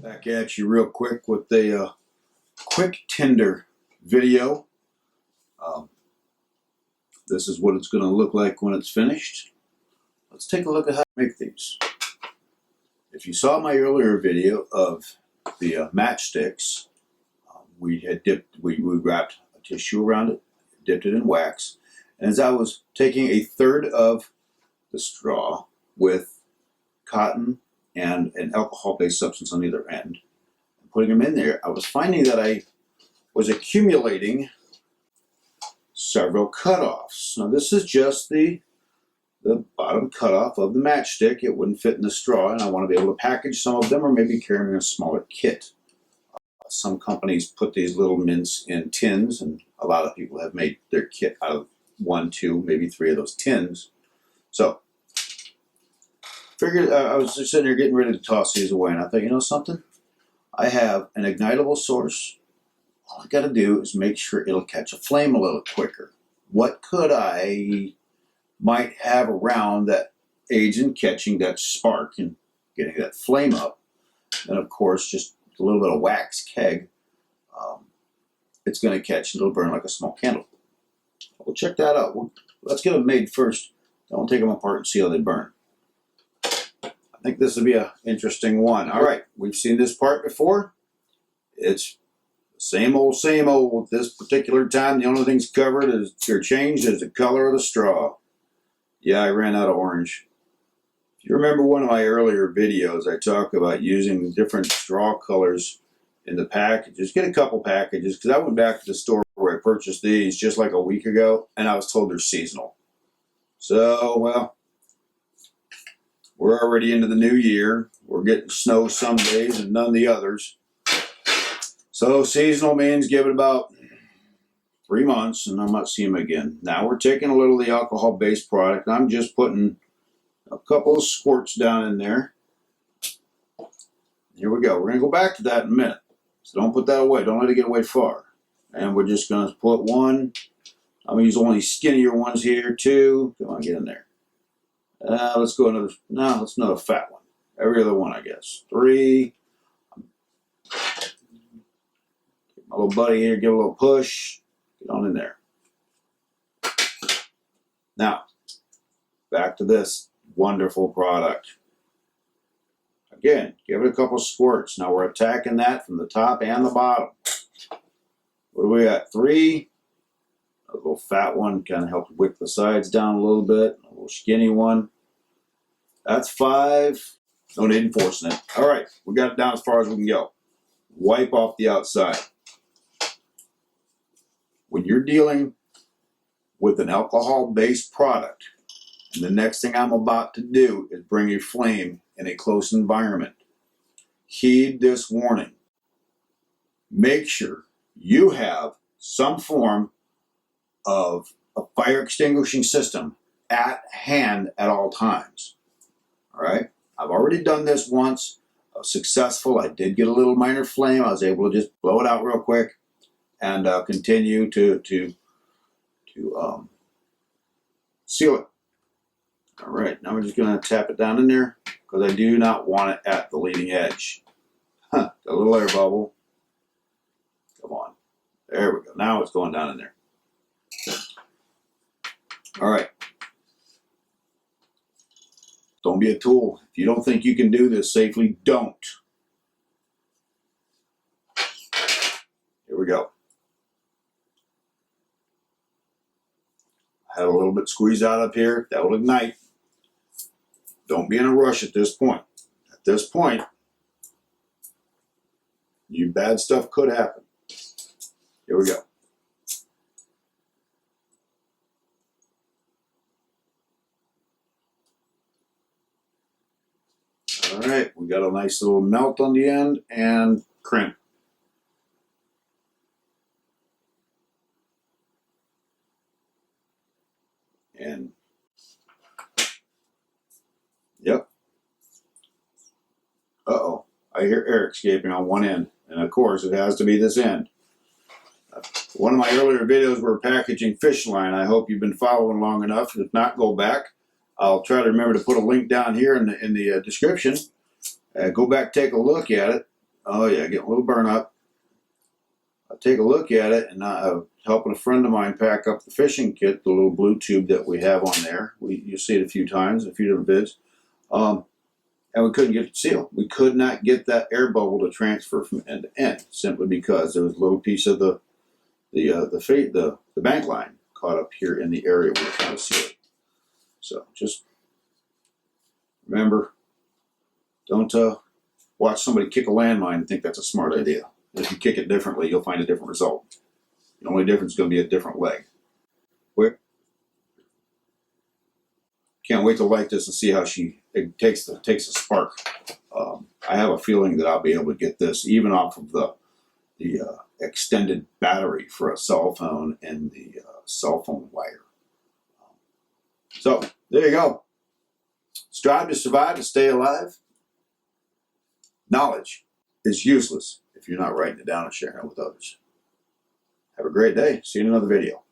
Back at you real quick with a quick tinder video. This is what it's going to look like when it's finished. Let's take a look at how to make these. If you saw my earlier video of the matchsticks, we wrapped a tissue around it, dipped it in wax, and as I was taking a third of the straw with cotton and an alcohol-based substance on either end, and putting them in there, I was finding that I was accumulating several cutoffs. Now this is just the bottom cutoff of the matchstick. It wouldn't fit in the straw, and I want to be able to package some of them or maybe carry them in a smaller kit. Some companies put these little mints in tins, and a lot of people have made their kit out of 1, 2, maybe 3 of those tins. So figured I was just sitting there getting ready to toss these away, and I thought, you know something? I have an ignitable source. All I got to do is make sure it'll catch a flame a little quicker. What could I might have around that aids in catching that spark and getting that flame up? And of course, just a little bit of wax keg. It's going to catch, it'll burn like a small candle. We'll check that out. Let's get them made first. Then we'll take them apart and see how they burn. I think this will be an interesting one. All right, we've seen this part before. It's same old, same old. This particular time, the only thing's covered is, or changed, is the color of the straw. Yeah, I ran out of orange. If you remember one of my earlier videos, I talk about using different straw colors in the packages. Get a couple packages, because I went back to the store where I purchased these just like a week ago, and I was told they're seasonal. So, well, we're already into the new year. We're getting snow some days and none the others. So seasonal means give it about 3 months and I might see them again. Now we're taking a little of the alcohol-based product. I'm just putting a couple of squirts down in there. Here we go. We're going to go back to that in a minute. So don't put that away. Don't let it get away far. And we're just going to put one. I'm going to use only skinnier ones here. 2. Come on, get in there. Let's go another. No, let's another fat one. Every other one, I guess. 3. Get my little buddy here. Give a little push. Get on in there. Now, back to this wonderful product. Again, give it a couple squirts. Now we're attacking that from the top and the bottom. What do we got? 3. A little fat one kind of helps wick the sides down a little bit. A little skinny one. That's 5. No need in forcing it. All right, we got it down as far as we can go. Wipe off the outside. When you're dealing with an alcohol-based product, and the next thing I'm about to do is bring a flame in a close environment, heed this warning. Make sure you have some form of a fire extinguishing system at hand at all times. All right, I've already done this once. I was successful. I did get a little minor flame. I was able to just blow it out real quick and continue to seal it. All right, now we're just going to tap it down in there because I do not want it at the leading edge. Got a little air bubble. Come on. There we go. Now it's going down in there. All right. Don't be a tool. If you don't think you can do this safely, don't. Here we go. I had a little bit squeezed out up here. That will ignite. Don't be in a rush at this point. At this point, bad stuff could happen. Here we go. All right, we got a nice little melt on the end and crimp. And yep. Uh-oh, I hear air escaping on one end. And of course, it has to be this end. One of my earlier videos were packaging fish line. I hope you've been following long enough. If not, go back. I'll try to remember to put a link down here in the description. Go back, take a look at it. Oh yeah, getting a little burn up. I take a look at it, and I'm helping a friend of mine pack up the fishing kit, the little blue tube that we have on there. You see it a few times, a few different vids. And we couldn't get it sealed. We could not get that air bubble to transfer from end to end, simply because there was a little piece of the bank line caught up here in the area where we're trying to seal it. So just remember, don't watch somebody kick a landmine and think that's a smart idea. If you kick it differently, you'll find a different result. The only difference is going to be a different leg. Wick, can't wait to light this and see how it takes a spark. I have a feeling that I'll be able to get this even off of the extended battery for a cell phone and the cell phone wire. So there you go. Strive to survive, to stay alive. Knowledge is useless if you're not writing it down and sharing it with others. Have a great day. See you in another video.